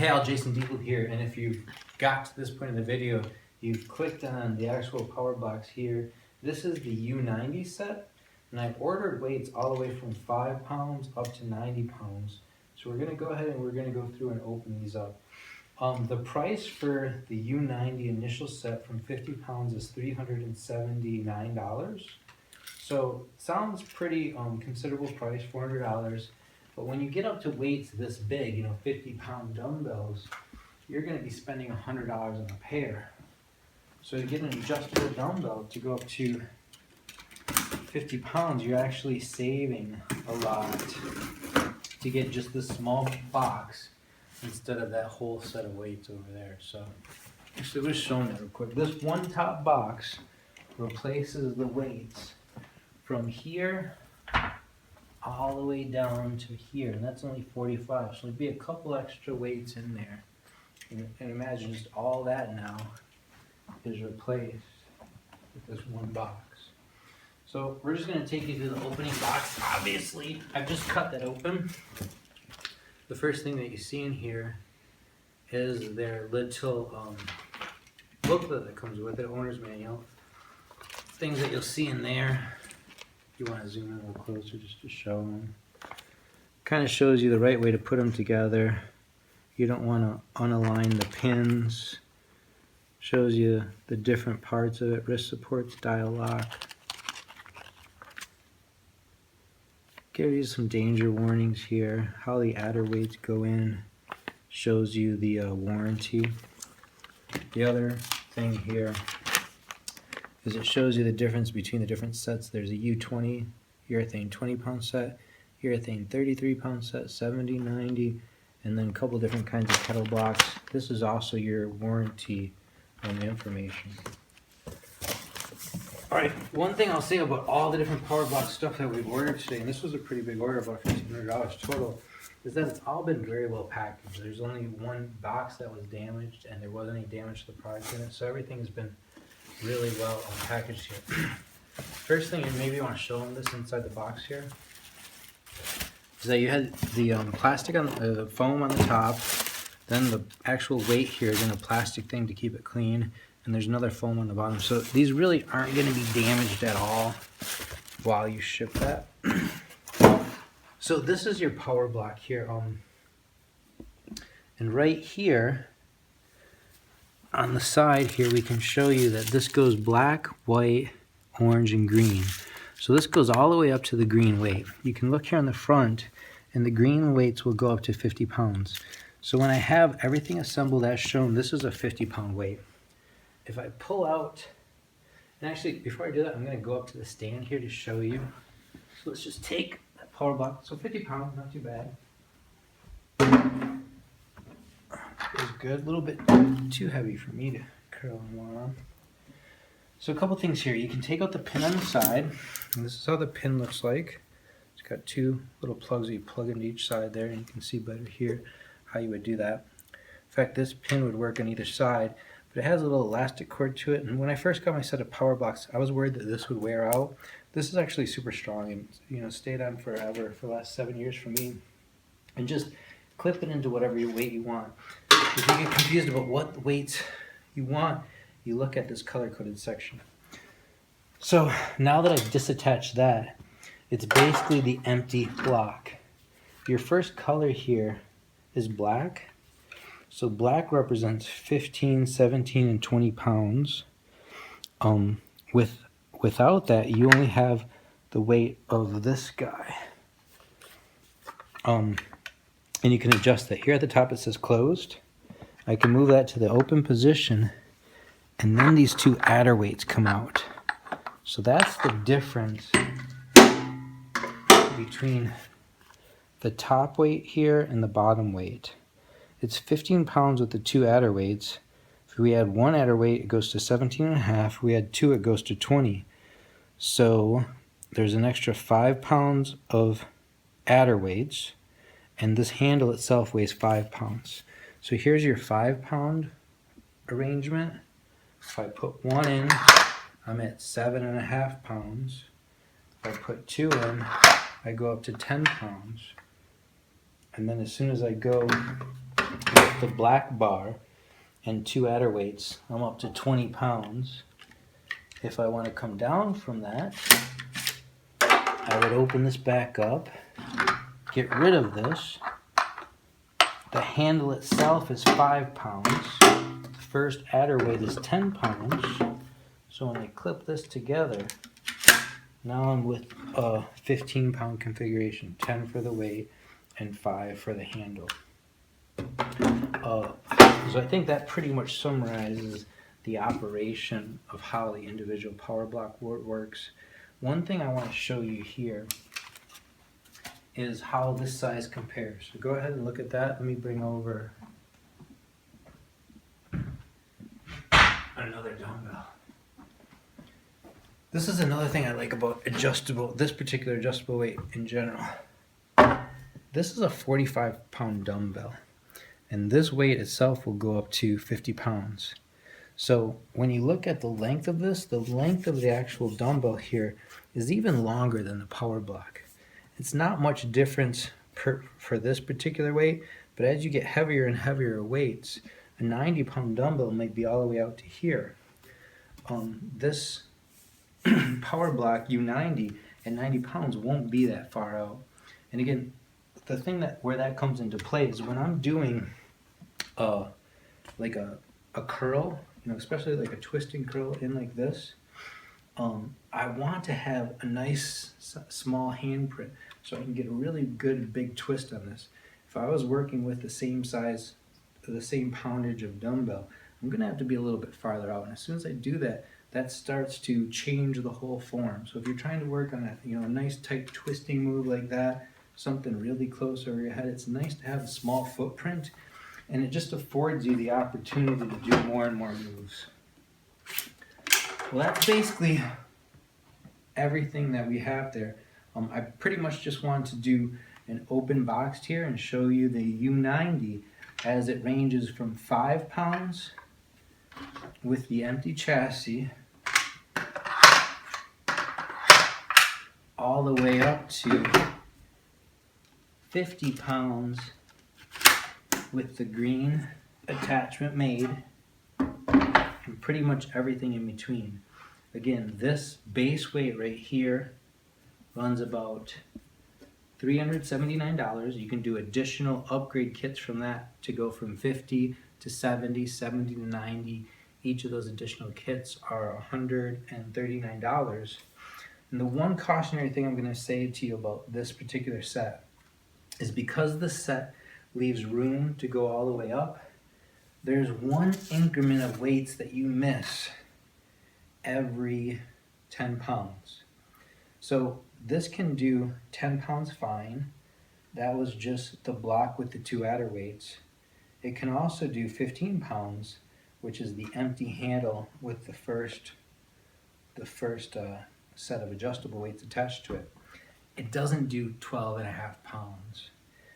Hey, all, Jason Deagle here, and if you've got to this point in the video, you've clicked on the actual power box here. This is the U-90 set, and I ordered weights all the way from 5 pounds up to 90 pounds. So we're going to go ahead and we're going to go through and open these up. The price for the U-90 initial set from 50 pounds is $379. So sounds pretty considerable price, $400. But when you get up to weights this big, 50-pound dumbbells, you're going to be spending $100 on a pair. So to get an adjustable dumbbell to go up to 50 pounds, you're actually saving a lot to get just this small box instead of that whole set of weights over there. So actually, we're just showing that real quick. This one top box replaces the weights from here all the way down to here, and that's only 45. So there'd be a couple extra weights in there. And imagine just all that now is replaced with this one box. So we're just going to take you through the opening box. Obviously, I've just cut that open. The first thing that you see in here is their little booklet that comes with it, owner's manual. Things that you'll see in there. You want to zoom in a little closer just to show them. Kind of shows you the right way to put them together. You don't want to unalign the pins. Shows you the different parts of it, wrist supports, dial lock. Gives you some danger warnings here, how the adder weights go in. Shows you the warranty. The other thing here is it shows you the difference between the different sets. There's a U20 urethane 20-pound set, urethane 33-pound set, 70, 90, and then a couple different kinds of kettle blocks. This is also your warranty information. Alright, one thing I'll say about all the different PowerBlock stuff that we've ordered today, and this was a pretty big order, about $1,500 total, is that it's all been very well packaged. There's only one box that was damaged, and there wasn't any damage to the product in it, so everything has been really well packaged here. First thing, and maybe you want to show them this inside the box here, is that you had the plastic on the foam on the top, then the actual weight here is in a plastic thing to keep it clean, and there's another foam on the bottom. So these really aren't going to be damaged at all while you ship that. So this is your PowerBlock here, and right here on the side here we can show you that this goes black, white, orange, and green. So this goes all the way up to the green weight. You can look here on the front, and the green weights will go up to 50 pounds. So when I have everything assembled as shown, this is a 50-pound weight. If I pull out, and actually before I do that, I'm going to go up to the stand here to show you. So let's just take that PowerBlock. So 50 pounds, not too bad. Feels good. A little bit too heavy for me to curl and one on. So a couple things here. You can take out the pin on the side, and this is how the pin looks like. It's got two little plugs that you plug into each side there, and you can see better here how you would do that. In fact, this pin would work on either side, but it has a little elastic cord to it. And when I first got my set of PowerBlocks, I was worried that this would wear out. This is actually super strong and stayed on forever for the last 7 years for me. And just clip it into whatever weight you want. If you get confused about what weights you want, you look at this color-coded section. So now that I've disattached that, it's basically the empty block. Your first color here is black. So black represents 15, 17, and 20 pounds. Without that, you only have the weight of this guy. And you can adjust that. Here at the top it says closed. I can move that to the open position, and then these two adder weights come out. So that's the difference between the top weight here and the bottom weight. It's 15 pounds with the two adder weights. If we add one adder weight, it goes to 17.5. If we add two, it goes to 20. So there's an extra 5 pounds of adder weights, and this handle itself weighs 5 pounds. So here's your 5-pound arrangement. If I put one in, I'm at 7.5 pounds. If I put two in, I go up to 10 pounds. And then as soon as I go with the black bar and 2 adder weights, I'm up to 20 pounds. If I want to come down from that, I would open this back up, get rid of this. The handle itself is 5 pounds. The first adder weight is 10 pounds. So when I clip this together, now I'm with a 15-pound configuration, 10 for the weight and 5 for the handle. So I think that pretty much summarizes the operation of how the individual PowerBlock works. One thing I want to show you here is how this size compares. So go ahead and look at that. Let me bring over another dumbbell. This is another thing I like about this particular adjustable weight in general. This is a 45-pound dumbbell, and this weight itself will go up to 50 pounds. So when you look at the length of this, the length of the actual dumbbell here is even longer than the PowerBlock. It's not much difference for this particular weight, but as you get heavier and heavier weights, a 90-pound dumbbell might be all the way out to here. This PowerBlock U-90 at 90 pounds won't be that far out. And again, the thing where that comes into play is when I'm doing like a curl, especially like a twisting curl in like this, I want to have a nice small handprint so I can get a really good big twist on this. If I was working with the same size, the same poundage of dumbbell, I'm going to have to be a little bit farther out. And as soon as I do that, that starts to change the whole form. So if you're trying to work on a nice tight twisting move like that, something really close over your head, it's nice to have a small footprint, and it just affords you the opportunity to do more and more moves. Well, that's basically everything that we have there. I pretty much just wanted to do an open box here and show you the U-90 as it ranges from 5 pounds with the empty chassis all the way up to 50 pounds with the green attachment made, and pretty much everything in between. Again, this base weight right here runs about $379. You can do additional upgrade kits from that to go from 50 to 70, 70 to 90. Each of those additional kits are $139. And the one cautionary thing I'm going to say to you about this particular set is because the set leaves room to go all the way up, there's one increment of weights that you miss every 10 pounds. So this can do 10 pounds fine. That was just the block with the 2 adder weights. It can also do 15 pounds, which is the empty handle with the first set of adjustable weights attached to it. It doesn't do 12.5 pounds.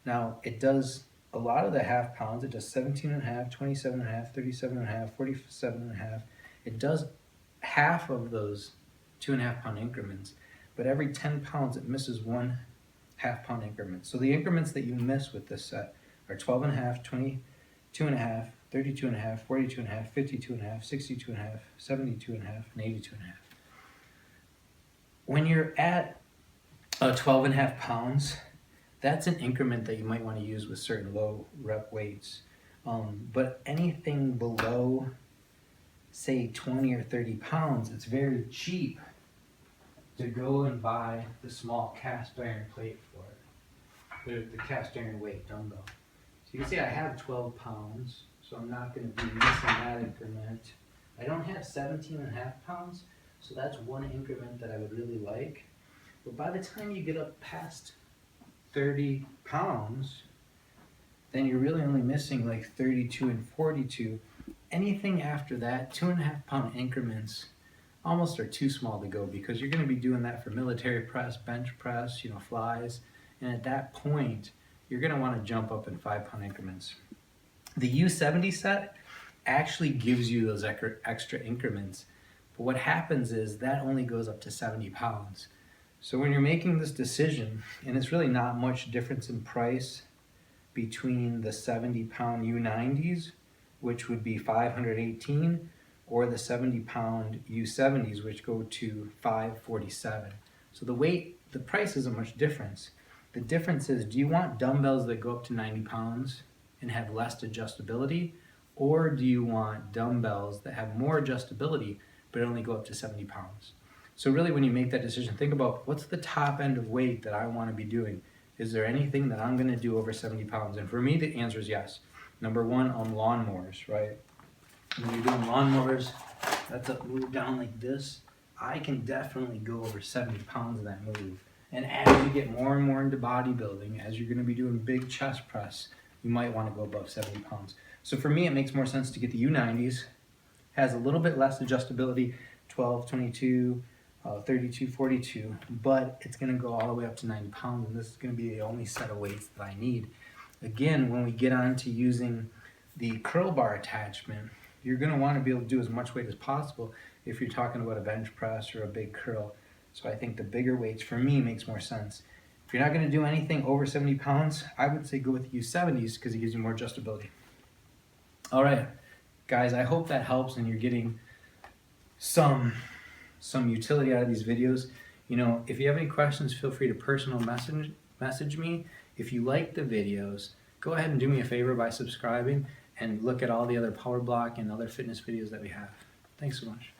Now, it does a lot of the half pounds. It does 17.5, 27.5, 37.5, 47.5. It does half of those 2.5 pound increments, but every 10 pounds it misses 1 half-pound increment. So the increments that you miss with this set are 12.5, 22.5, 32.5, 42.5, 52.5, 62.5, 72.5, and 82.5. When you're at 12.5 pounds, that's an increment that you might want to use with certain low rep weights. But anything below, say 20 or 30 pounds, it's very cheap to go and buy the small cast iron plate for it, the cast iron weight dumbbell. So you can see I have 12 pounds, so I'm not going to be missing that increment. I don't have 17.5 pounds, so that's one increment that I would really like. But by the time you get up past 30 pounds, then you're really only missing like 32 and 42. Anything after that, 2.5 pound increments almost are too small to go, because you're going to be doing that for military press, bench press, flies, and at that point you're going to want to jump up in 5 pound increments. The U-70 set actually gives you those extra increments, but what happens is that only goes up to 70 pounds. So when you're making this decision, and it's really not much difference in price between the 70-pound U-90s, which would be 518, or the 70-pound U-70s, which go to 547. So the price isn't much difference. The difference is, do you want dumbbells that go up to 90 pounds and have less adjustability, or do you want dumbbells that have more adjustability but only go up to 70 pounds? So really, when you make that decision, think about, what's the top end of weight that I want to be doing? Is there anything that I'm going to do over 70 pounds? And for me, the answer is yes. Number one, on lawnmowers, right? When you're doing lawnmowers, that's a move down like this. I can definitely go over 70 pounds in that move. And as you get more and more into bodybuilding, as you're going to be doing big chest press, you might want to go above 70 pounds. So for me, it makes more sense to get the U-90s. Has a little bit less adjustability, 12, 22, 32, 42, but it's going to go all the way up to 90 pounds, and this is going to be the only set of weights that I need. Again, when we get on to using the curl bar attachment, you're going to want to be able to do as much weight as possible if you're talking about a bench press or a big curl. So I think the bigger weights for me makes more sense. If you're not going to do anything over 70 pounds, I would say go with the U-70s because it gives you more adjustability. All right, guys, I hope that helps and you're getting some utility out of these videos. You know, if you have any questions, feel free to personal message me. If you like the videos, go ahead and do me a favor by subscribing and look at all the other PowerBlock and other fitness videos that we have. Thanks so much.